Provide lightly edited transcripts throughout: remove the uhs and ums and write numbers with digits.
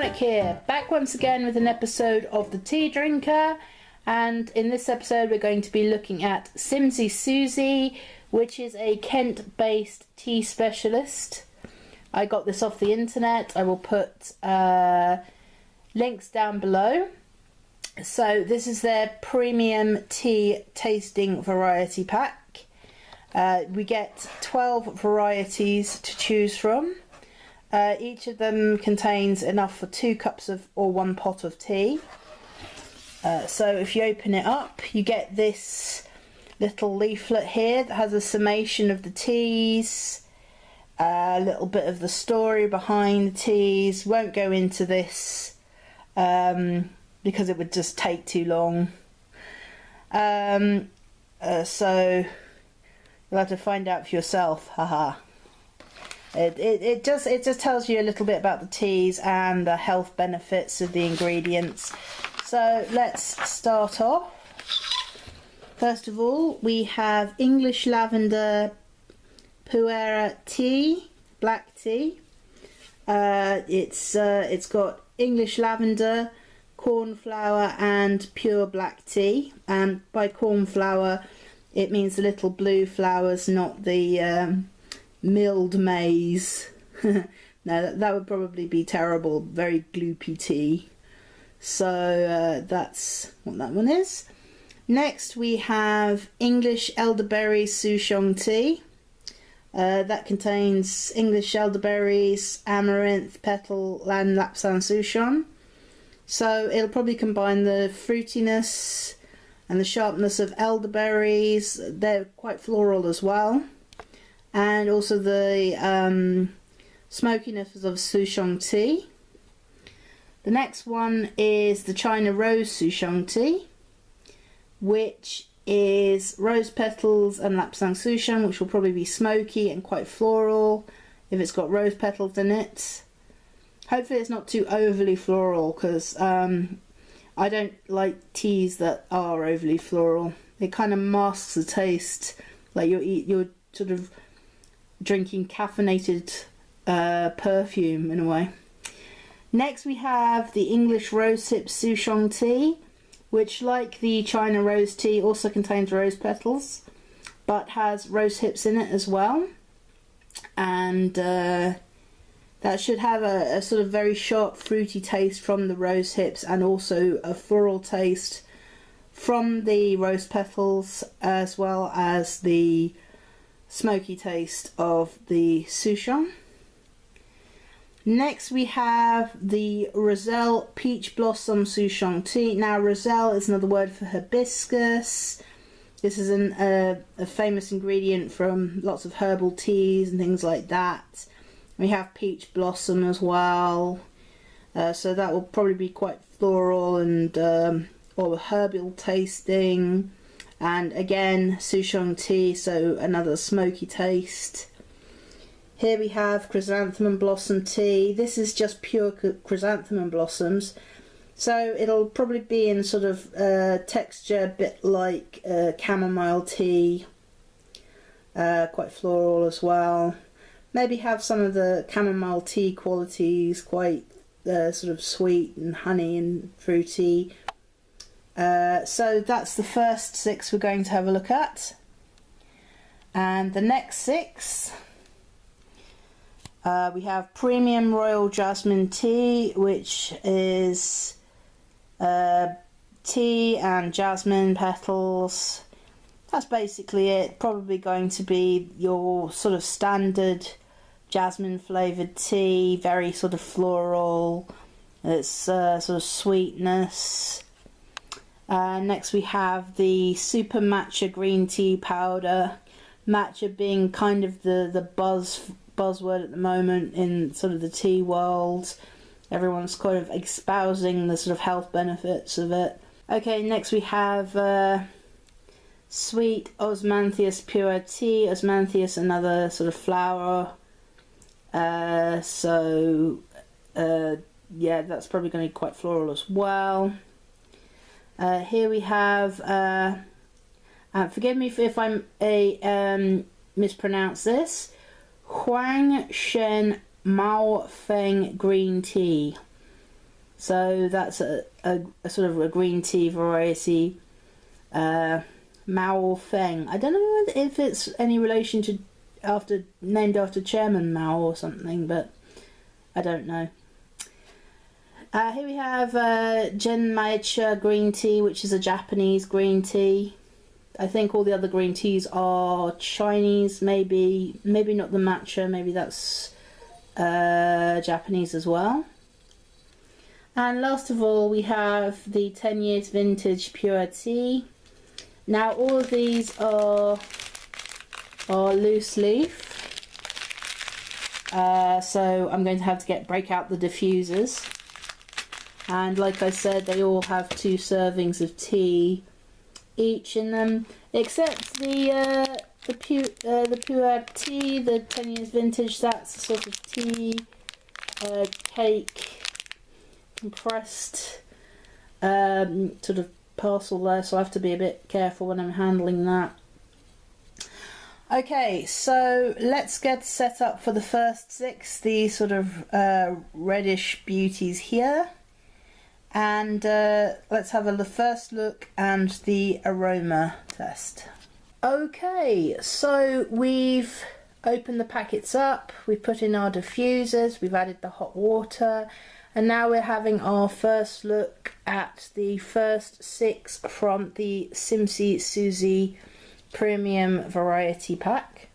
Mike here, back once again with an episode of The Tea Drinker, and in this episode we're going to be looking at Tsimsy Susy, which is a Kent-based tea specialist. I got this off the internet. I will put links down below. So this is their premium tea tasting variety pack. We get 12 varieties to choose from. Each of them contains enough for 2 cups of or 1 pot of tea. So if you open it up, you get this little leaflet here that has a summation of the teas, a little bit of the story behind the teas. Won't go into this because it would just take too long. So you'll have to find out for yourself. Haha. It just tells you a little bit about the teas and the health benefits of the ingredients. So let's start off. First of all, we have English Lavender Pu'er tea, black tea. It's got English lavender, corn flour and pure black tea. And by corn flour, it means the little blue flowers, not the milled maize. No, that would probably be terrible. Very gloopy tea. So that's what that one is. Next we have English Elderberry Souchong tea. That contains English elderberries, amaranth, petal and Lapsang Souchong. So it'll probably combine the fruitiness and the sharpness of elderberries. They're quite floral as well. And also the smokiness of Souchong tea. The next one is the China Rose Souchong tea, which is rose petals and Lapsang Souchong, which will probably be smoky and quite floral if it's got rose petals in it. Hopefully it's not too overly floral, because I don't like teas that are overly floral. It kind of masks the taste, like you're sort of drinking caffeinated perfume in a way. Next we have the English Rosehip Souchong tea, which, like the China Rose tea, also contains rose petals but has rose hips in it as well. And that should have a sort of very sharp fruity taste from the rose hips, and also a floral taste from the rose petals, as well as the smoky taste of the Souchong. Next we have the Rahzel Peach Blossom Souchong tea. Now Rahzel is another word for hibiscus. This is a famous ingredient from lots of herbal teas and things like that. We have peach blossom as well. So that will probably be quite floral and or herbal tasting. And again, Souchong tea, so another smoky taste. Here we have chrysanthemum blossom tea. This is just pure chrysanthemum blossoms, so it'll probably be in sort of texture a bit like chamomile tea, quite floral as well. Maybe have some of the chamomile tea qualities, quite sort of sweet and honey and fruity. So that's the first 6 we're going to have a look at. And the next 6, we have Premium Royal Jasmine tea, which is tea and jasmine petals. That's basically it. Probably going to be your sort of standard jasmine flavoured tea, very sort of floral. It's sort of sweetness. Next we have the Super Matcha Green Tea Powder. Matcha being kind of the buzzword at the moment in sort of the tea world. Everyone's kind of espousing the sort of health benefits of it. Okay, next we have Sweet Osmanthus Pure Tea. Osmanthus, another sort of flower. Yeah, that's probably going to be quite floral as well. Here we have, forgive me if I mispronounce this, Quanzhen Mao Feng green tea. So that's a sort of a green tea variety. Mao Feng. I don't know if it's any relation to named after Chairman Mao or something, but I don't know. Here we have Genmaicha green tea, which is a Japanese green tea. I think all the other green teas are Chinese, maybe not the matcha, maybe that's Japanese as well. And last of all, we have the 10 years vintage pure tea. Now all of these are loose leaf, so I'm going to have to break out the diffusers. And like I said, they all have 2 servings of tea each in them, except the pure tea, the 10 years vintage. That's a sort of tea cake compressed sort of parcel there, so I have to be a bit careful when I'm handling that. Okay, so let's get set up for the first 6, these sort of reddish beauties here. And let's have the first look and the aroma test. Okay, so we've opened the packets up, we've put in our diffusers, we've added the hot water, and now we're having our first look at the first 6 from the Tsimsy Susy Premium Variety Pack.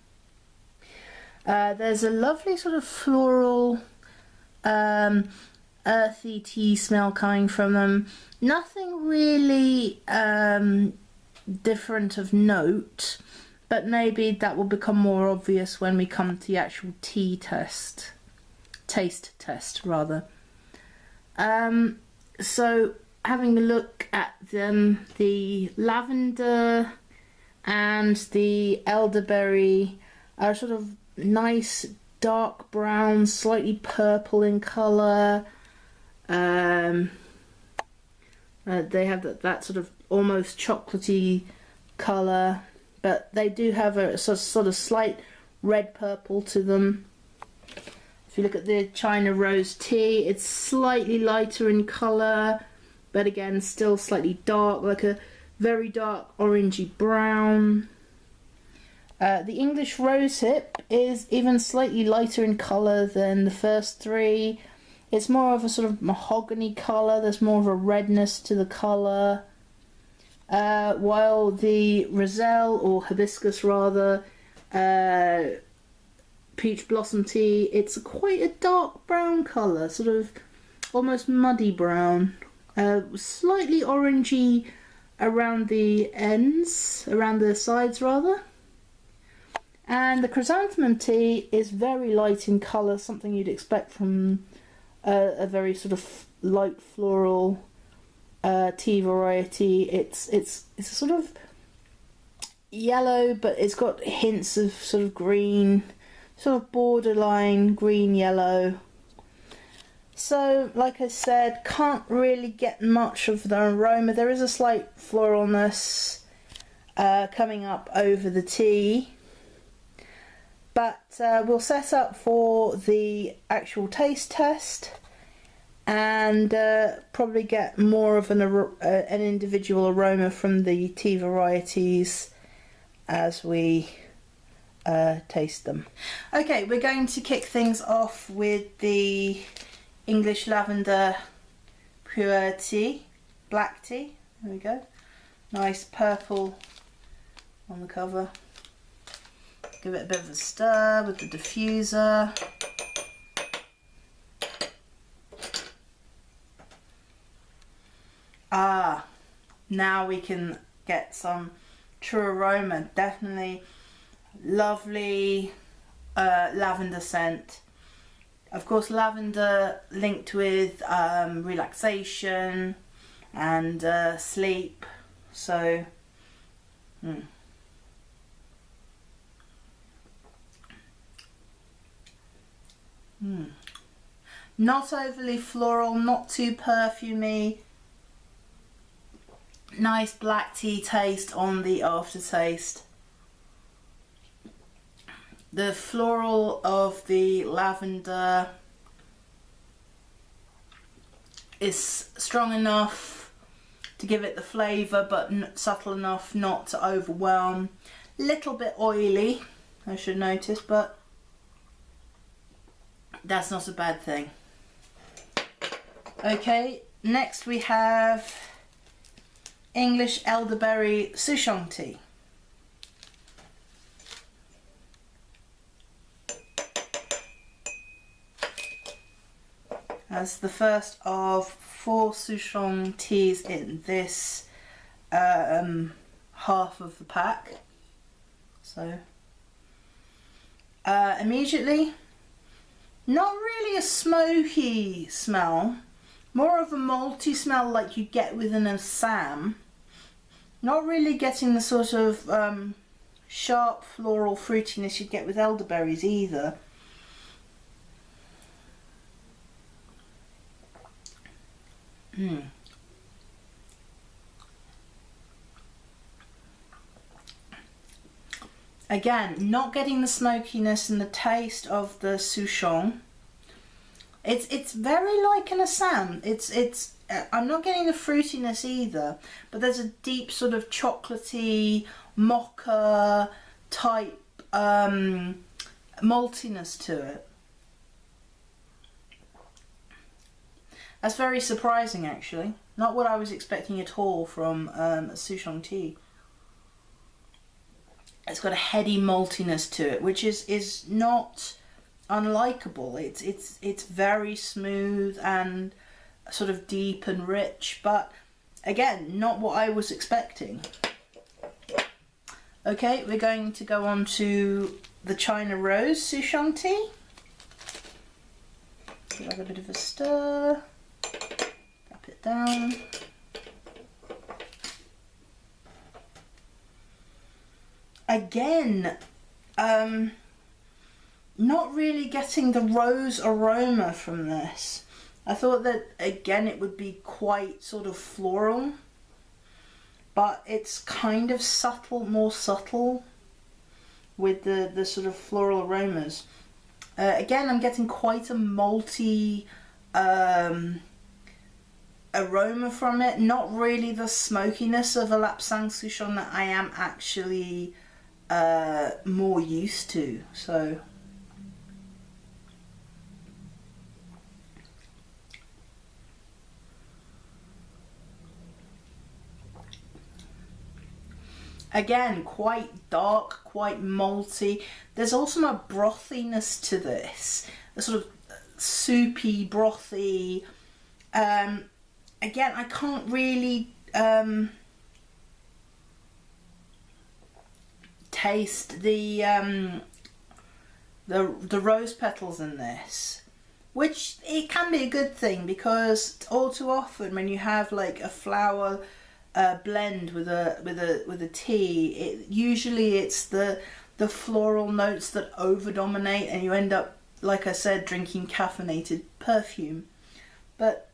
There's a lovely sort of floral earthy tea smell coming from them. Nothing really different of note, but maybe that will become more obvious when we come to the actual taste test rather. So having a look at them, the lavender and the elderberry are sort of nice dark brown, slightly purple in colour. They have that sort of almost chocolatey colour, but they do have a sort of slight red purple to them. If you look at the China Rose tea, it's slightly lighter in colour, but again still slightly dark, like a very dark orangey brown. The English Rosehip is even slightly lighter in colour than the first 3. It's more of a sort of mahogany colour, there's more of a redness to the colour. While the Rahzel, or Hibiscus rather, Peach Blossom tea, it's quite a dark brown colour, sort of almost muddy brown. Slightly orangey around the ends, around the sides rather. And the Chrysanthemum tea is very light in colour, something you'd expect from a very sort of light floral tea variety. It's a sort of yellow, but it's got hints of sort of green, sort of borderline green yellow. So like I said, can't really get much of the aroma. There is a slight floralness coming up over the tea, but we'll set up for the actual taste test and probably get more of an individual aroma from the tea varieties as we taste them. Okay, we're going to kick things off with the English Lavender pure tea, black tea. There we go. Nice purple on the cover. Give it a bit of a stir with the diffuser. Ah, now we can get some true aroma. Definitely lovely lavender scent. Of course, lavender linked with relaxation and sleep. So, not overly floral, not too perfumey. Nice black tea taste on the aftertaste. The floral of the lavender is strong enough to give it the flavour, but subtle enough not to overwhelm. Little bit oily, I should notice, but that's not a bad thing. Okay, next we have English elderberry Souchong tea. As the first of 4 Souchong teas in this half of the pack. So immediately, not really a smoky smell, more of a malty smell like you get within a Assam. Not really getting the sort of sharp floral fruitiness you get with elderberries either. Again, not getting the smokiness and the taste of the Souchong. It's very like an Assam. I'm not getting the fruitiness either, but there's a deep sort of chocolatey mocha type maltiness to it. That's very surprising, actually. Not what I was expecting at all from a Souchong tea. It's got a heady maltiness to it, which is not unlikable. It's very smooth and sort of deep and rich, but again, not what I was expecting. Okay, we're going to go on to the China Rose Souchong tea. Give that a bit of a stir. Tap it down. Again, not really getting the rose aroma from this. I thought that again it would be quite sort of floral, but it's kind of subtle, more subtle with the sort of floral aromas. Again, I'm getting quite a malty aroma from it, not really the smokiness of a Lapsang Souchong that I am actually more used to. So again, quite dark, quite malty. There's also a brothiness to this, a sort of soupy, brothy. Again, I can't really taste the rose petals in this, which it can be a good thing, because all too often when you have like a flower blend with a tea, usually it's the floral notes that over dominate, and you end up, like I said, drinking caffeinated perfume. But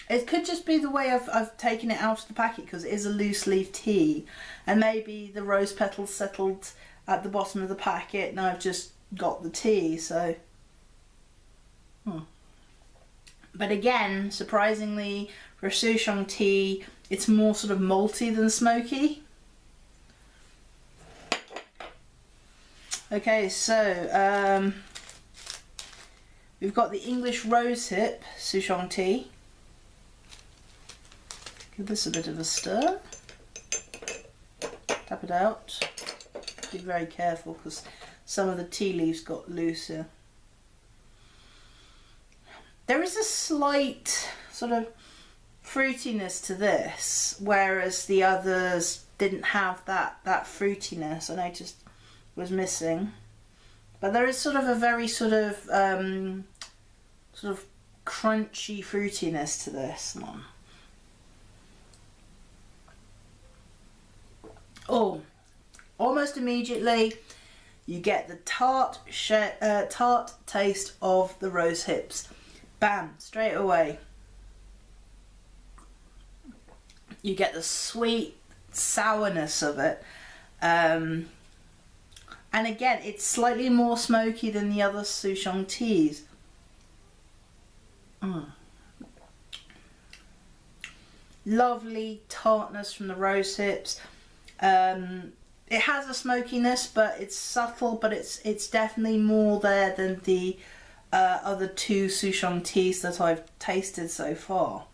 it could just be the way I've taken it out of the packet, because it is a loose leaf tea, and maybe the rose petals settled at the bottom of the packet and I've just got the tea. So But again, surprisingly, for a Souchong tea, it's more sort of malty than smoky. Okay, so we've got the English Rosehip Souchong tea. Give this a bit of a stir. Tap it out. Be very careful, because some of the tea leaves got loose here. There is a slight sort of fruitiness to this, whereas the others didn't have that fruitiness. I noticed was missing. But there is sort of a very sort of crunchy fruitiness to this one. Oh, almost immediately you get the tart taste of the rose hips. Bam, straight away. You get the sweet sourness of it. And again, it's slightly more smoky than the other Souchong teas. Lovely tartness from the rose hips. It has a smokiness, but it's subtle, but it's definitely more there than the other two Souchong teas that I've tasted so far.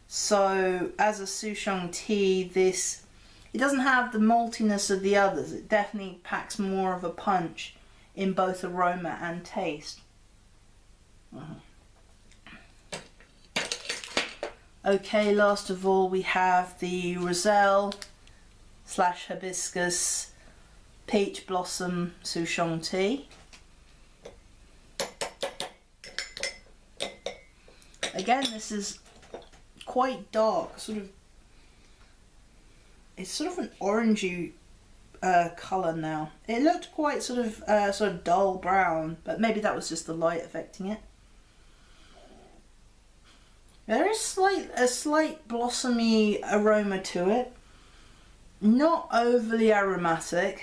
So as a Souchong tea, it doesn't have the maltiness of the others. It definitely packs more of a punch in both aroma and taste. Okay, last of all we have the Rahzel / Hibiscus Peach Blossom Souchong tea. Again, this is quite dark, it's sort of an orangey colour now. It looked quite sort of dull brown, but maybe that was just the light affecting it. There is a slight blossomy aroma to it, not overly aromatic.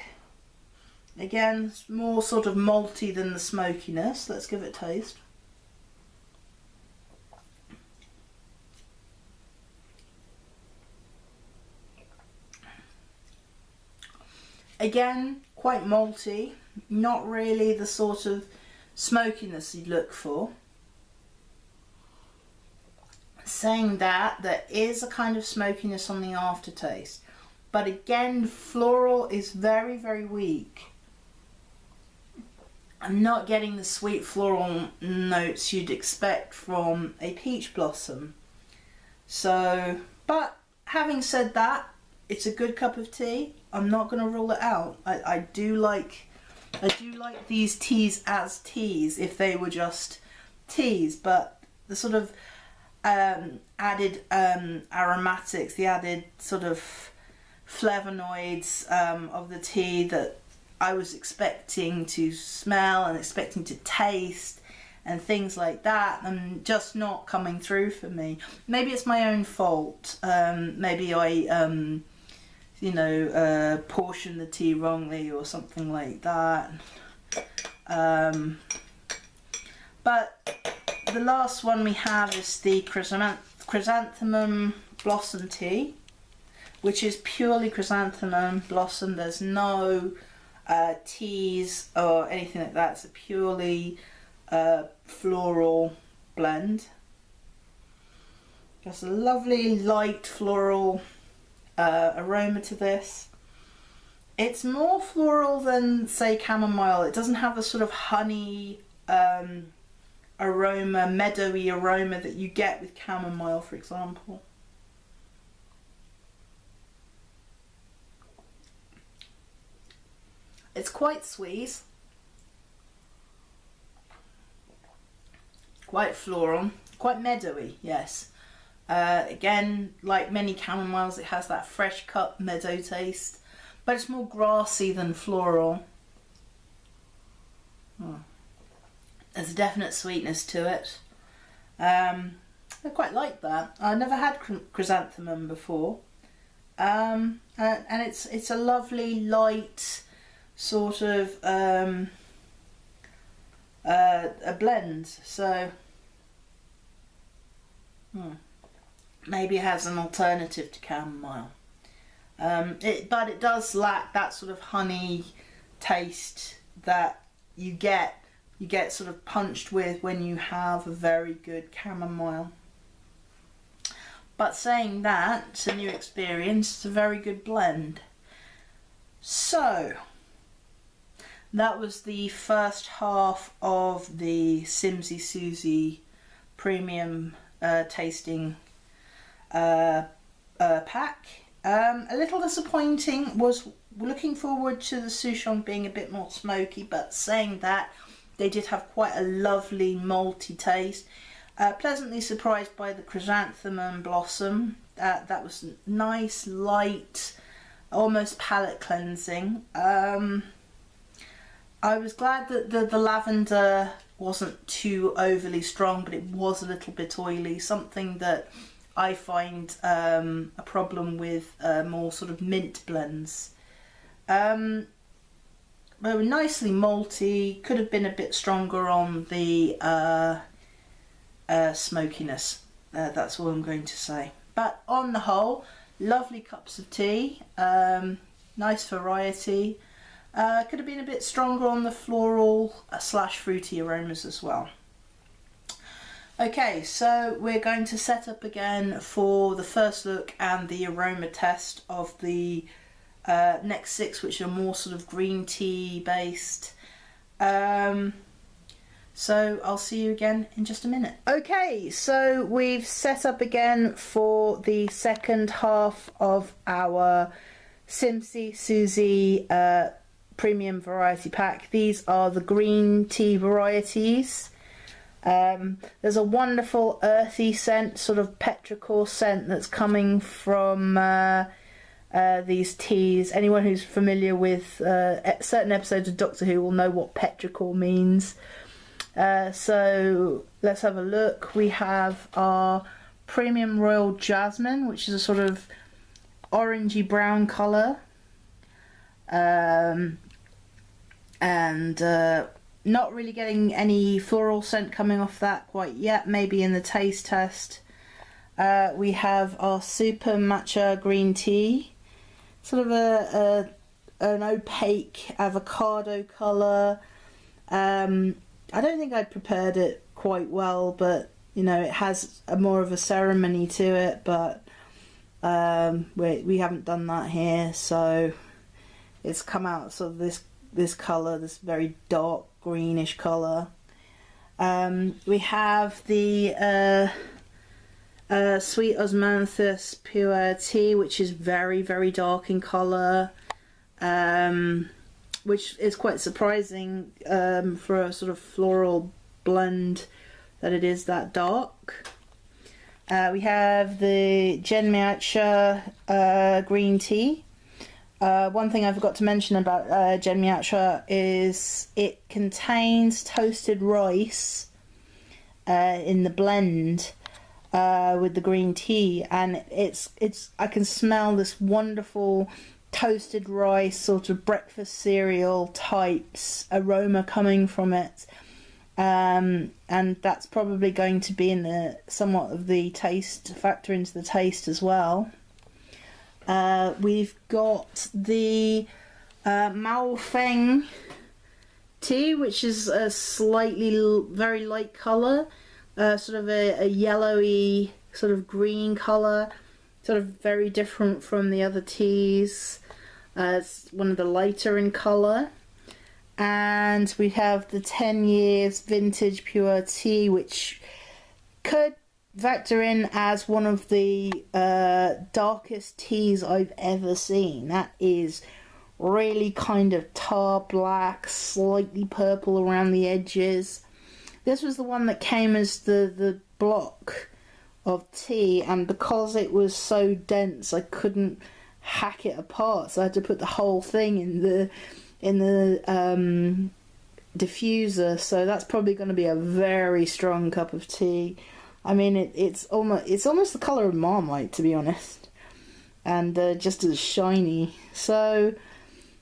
Again, it's more sort of malty than the smokiness. Let's give it a taste. Again, quite malty, not really the sort of smokiness you'd look for. Saying that, there is a kind of smokiness on the aftertaste, but again, floral is very, very weak. I'm not getting the sweet floral notes you'd expect from a peach blossom. So, but having said that, it's a good cup of tea. I'm not going to rule it out. I do like these teas as teas if they were just teas, but the sort of added aromatics, the added sort of flavonoids of the tea that I was expecting to smell and expecting to taste and things like that, and just not coming through for me. Maybe it's my own fault. Maybe I portion the tea wrongly or something like that. But the last one we have is the chrysanthemum blossom tea, which is purely chrysanthemum blossom. There's no teas or anything like that. It's a purely floral blend. Just a lovely light floral aroma to this. It's more floral than, say, chamomile. It doesn't have the sort of honey aroma, meadowy aroma that you get with chamomile, for example. It's quite sweet, quite floral, quite meadowy, yes. Again, like many chamomiles, it has that fresh cut meadow taste, but it's more grassy than floral. There's a definite sweetness to it. I quite like that. I never had chrysanthemum before, and it's a lovely light sort of a blend. So maybe it has an alternative to chamomile. But it does lack that sort of honey taste that you get sort of punched with when you have a very good chamomile. But saying that, it's a new experience. It's a very good blend. So that was the first half of the Tsimsy Susy premium tasting pack. A little disappointing. Was looking forward to the Souchong being a bit more smoky, but saying that, they did have quite a lovely malty taste. Pleasantly surprised by the chrysanthemum blossom. That was nice, light, almost palate cleansing. I was glad that the lavender wasn't too overly strong, but it was a little bit oily, something that I find a problem with more sort of mint blends. were nicely malty. Could have been a bit stronger on the smokiness. That's all I'm going to say. But on the whole, lovely cups of tea. Nice variety. Could have been a bit stronger on the floral / fruity aromas as well. Okay, so we're going to set up again for the first look and the aroma test of the next 6, which are more sort of green tea based. So I'll see you again in just a minute. Okay, so we've set up again for the second half of our Tsimsy Susy premium variety pack. These are the green tea varieties. There's a wonderful earthy scent, sort of petrichor scent that's coming from these teas. Anyone who's familiar with certain episodes of Doctor Who will know what petrichor means. So let's have a look. We have our premium royal jasmine, which is a sort of orangey brown colour, and not really getting any floral scent coming off that quite yet, maybe in the taste test. We have our super matcha green tea, sort of an opaque avocado colour. I don't think I prepared it quite well, but you know, it has more of a ceremony to it, but we haven't done that here, so it's come out sort of this colour, this very dark greenish colour. We have the sweet osmanthus pure tea, which is very, very dark in colour, which is quite surprising for a sort of floral blend that it is that dark. We have the Genmiacha green tea. One thing I forgot to mention about Genmiacha is it contains toasted rice in the blend with the green tea, and it's I can smell this wonderful toasted rice, sort of breakfast cereal types aroma coming from it, and that's probably going to be in the somewhat of the taste, factor into the taste as well. We've got the Mao Feng tea, which is a slightly very light colour, sort of a yellowy sort of green colour, sort of very different from the other teas. It's one of the lighter in colour. And we have the 10 years vintage pure tea, which could factor in as one of the darkest teas I've ever seen. That is really kind of tar black, slightly purple around the edges. This was the one that came as the block of tea, and because it was so dense I couldn't hack it apart, so I had to put the whole thing in the diffuser. So that's probably going to be a very strong cup of tea. I mean, it's almost the colour of Marmite, to be honest, and just as shiny. So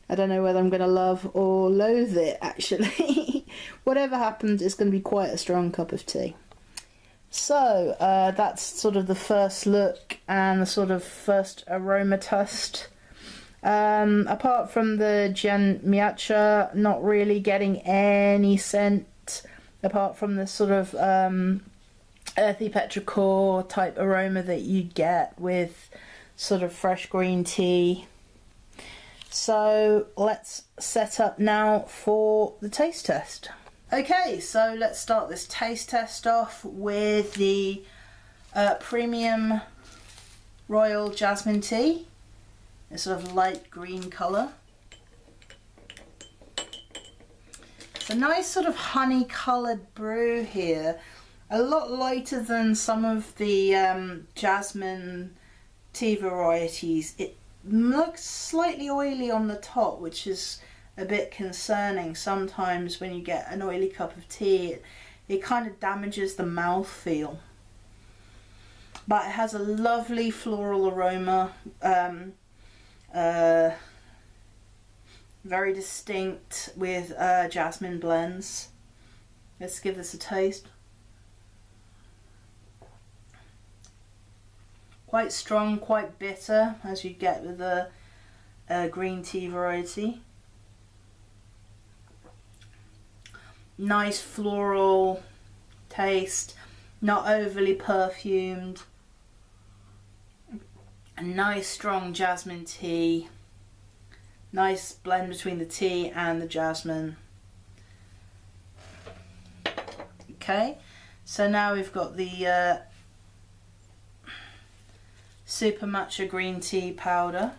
I don't know whether I'm going to love or loathe it, actually. Whatever happens, it's going to be quite a strong cup of tea. So that's sort of the first look and the sort of first aroma test. Apart from the Genmiacha, not really getting any scent, apart from the sort of earthy petrichor type aroma that you get with sort of fresh green tea. So let's set up now for the taste test. Okay, so let's start this taste test off with the premium royal jasmine tea. A sort of light green colour. It's a nice sort of honey coloured brew here. A lot lighter than some of the jasmine tea varieties. It looks slightly oily on the top, which is a bit concerning. Sometimes when you get an oily cup of tea, it kind of damages the mouthfeel. But it has a lovely floral aroma. very distinct with jasmine blends. Let's give this a taste. Quite strong, quite bitter, as you get with the green tea variety. Nice floral taste, not overly perfumed. A nice strong jasmine tea. Nice blend between the tea and the jasmine. Okay, so now we've got the super matcha green tea powder.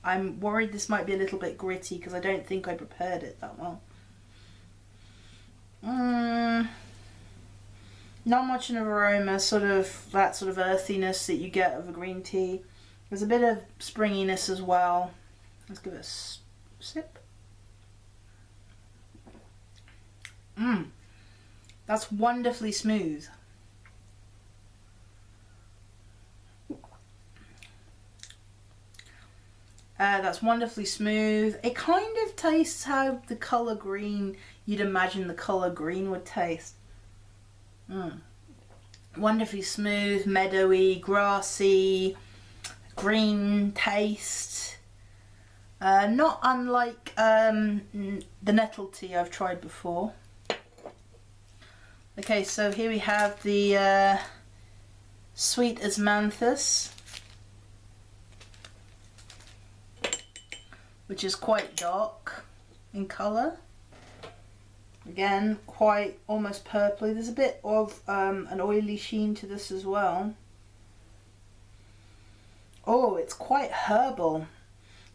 I'm worried this might be a little bit gritty because I don't think I prepared it that well. Not much of an aroma, that sort of earthiness that you get of a green tea. There's a bit of springiness as well. Let's give it a sip. That's wonderfully smooth. That's wonderfully smooth. It kind of tastes how the colour green, you'd imagine the colour green would taste. Wonderfully smooth, meadowy, grassy, green taste. Not unlike the nettle tea I've tried before. Okay, so here we have the sweet As Manshti, which is quite dark in colour. Again, quite almost purpley. There's a bit of an oily sheen to this as well. Oh, it's quite herbal.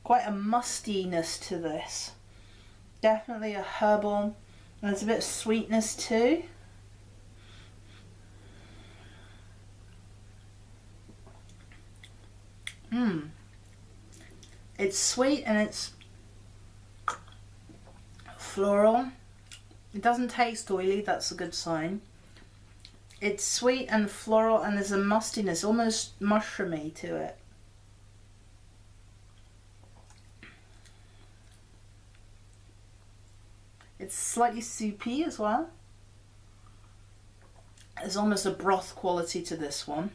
Quite a mustiness to this. Definitely a herbal. And there's a bit of sweetness too. It's sweet and it's floral. It doesn't taste oily, that's a good sign. It's sweet and floral and there's a mustiness, almost mushroomy to it. It's slightly soupy as well. There's almost a broth quality to this one.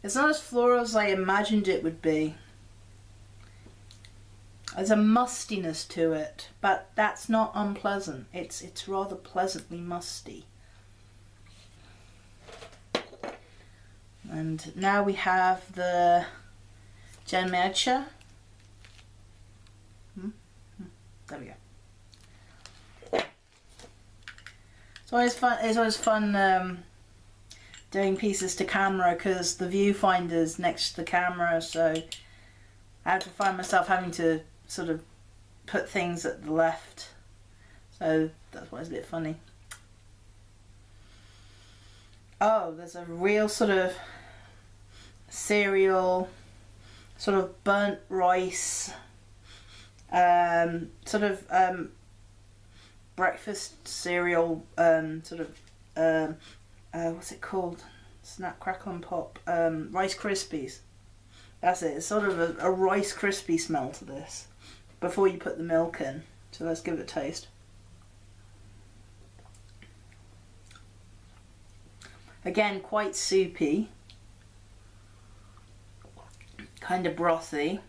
It's not as floral as I imagined it would be. There's a mustiness to it, but that's not unpleasant. It's rather pleasantly musty. And now we have the Janmecha. There we go. It's always fun doing pieces to camera because the viewfinder's next to the camera, so I have to find myself having to sort of put things at the left, so that's why it's a bit funny. Oh, there's a real sort of cereal, sort of burnt rice, breakfast cereal, what's it called? Snap, crackle and pop. Rice Krispies. That's it. It's sort of a Rice Krispie smell to this before you put the milk in. So let's give it a taste. Again, quite soupy. Kind of brothy.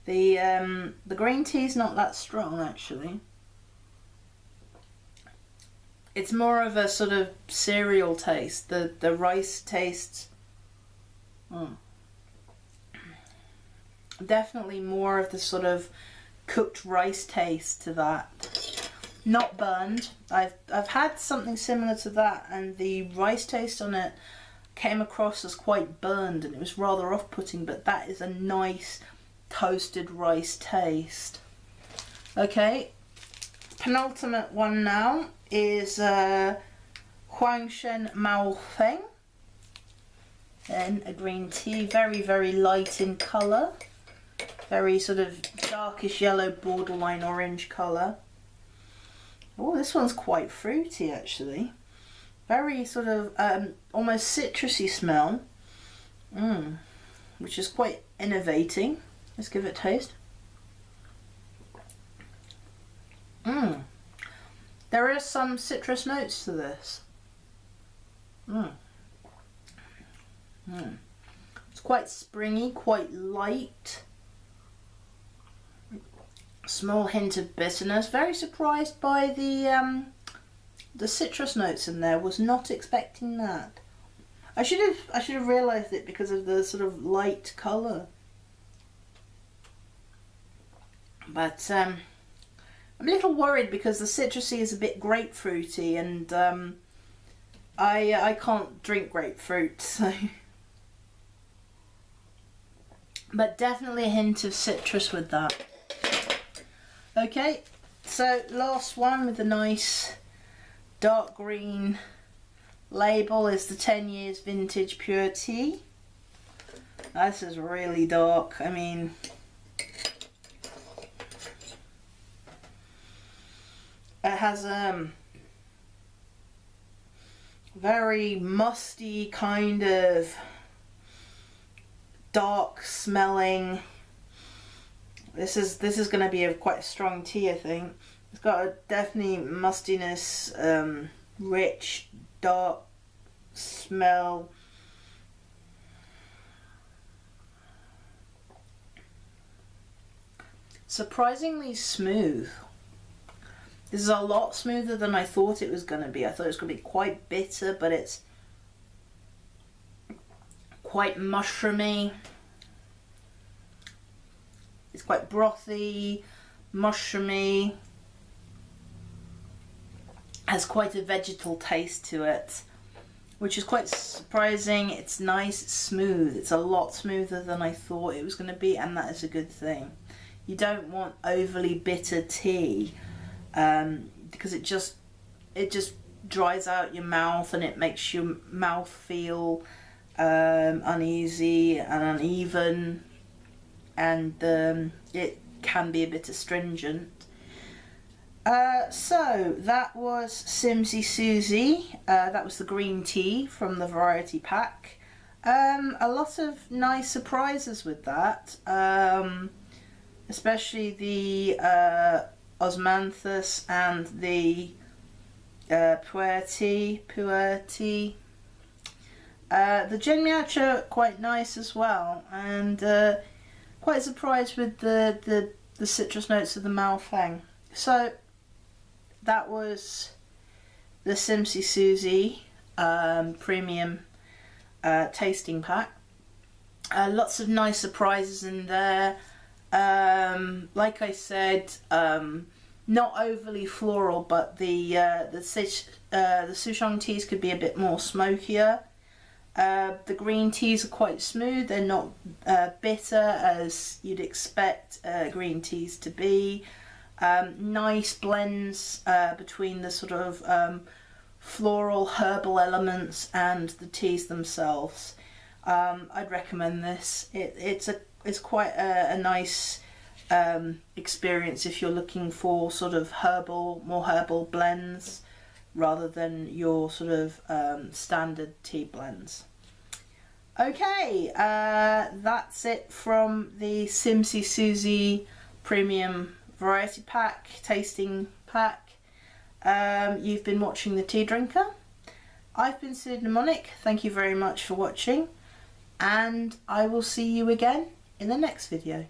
The green tea's not that strong actually. It's more of a sort of cereal taste. The rice tastes definitely more of the sort of cooked rice taste to that. Not burned. I've had something similar to that and the rice taste on it came across as quite burned and it was rather off-putting, but that is a nice toasted rice taste. Okay, penultimate one now is Quanzhen Maofeng. Then a green tea, very, very light in colour. Very sort of darkish yellow, borderline orange colour. Oh, this one's quite fruity actually. Very sort of almost citrusy smell. Which is quite innovating. Let's give it a taste. There is some citrus notes to this. It's quite springy, quite light. Small hint of bitterness. Very surprised by the citrus notes in there. Was not expecting that. I should have realised it because of the sort of light colour. But I'm a little worried because the citrusy is a bit grapefruity, and I can't drink grapefruit, so. But definitely a hint of citrus with that. Okay, so last one with a nice dark green label is the 10 years vintage pure tea. This is really dark. I mean, it has very musty kind of dark smelling. This is going to be quite a strong tea, I think. It's got a definitely mustiness, rich, dark smell. Surprisingly smooth. This is a lot smoother than I thought it was going to be. I thought it was going to be quite bitter, but it's quite mushroomy. It's quite brothy, mushroomy. Has quite a vegetal taste to it, which is quite surprising. It's nice, it's smooth. It's a lot smoother than I thought it was going to be, and that is a good thing. You don't want overly bitter tea, because it just dries out your mouth and it makes your mouth feel uneasy and uneven, and it can be a bit astringent. So that was Tsimsy Susy. That was the green tea from the variety pack. A lot of nice surprises with that, especially the osmanthus and the puer tea. The genmiacha quite nice as well, and quite surprised with the citrus notes of the malfang. So that was the Tsimsy Susy premium tasting pack. Lots of nice surprises in there. Like I said, not overly floral, but the Souchong teas could be a bit more smokier. The green teas are quite smooth. They're not bitter as you'd expect green teas to be. Nice blends between the sort of floral herbal elements and the teas themselves. I'd recommend this. It's quite a nice experience if you're looking for sort of more herbal blends rather than your sort of standard tea blends. Okay, that's it from the Tsimsy Susy premium variety pack, tasting pack. You've been watching The Tea Drinker. I've been Sue Mnemonic. Thank you very much for watching, and I will see you again in the next video.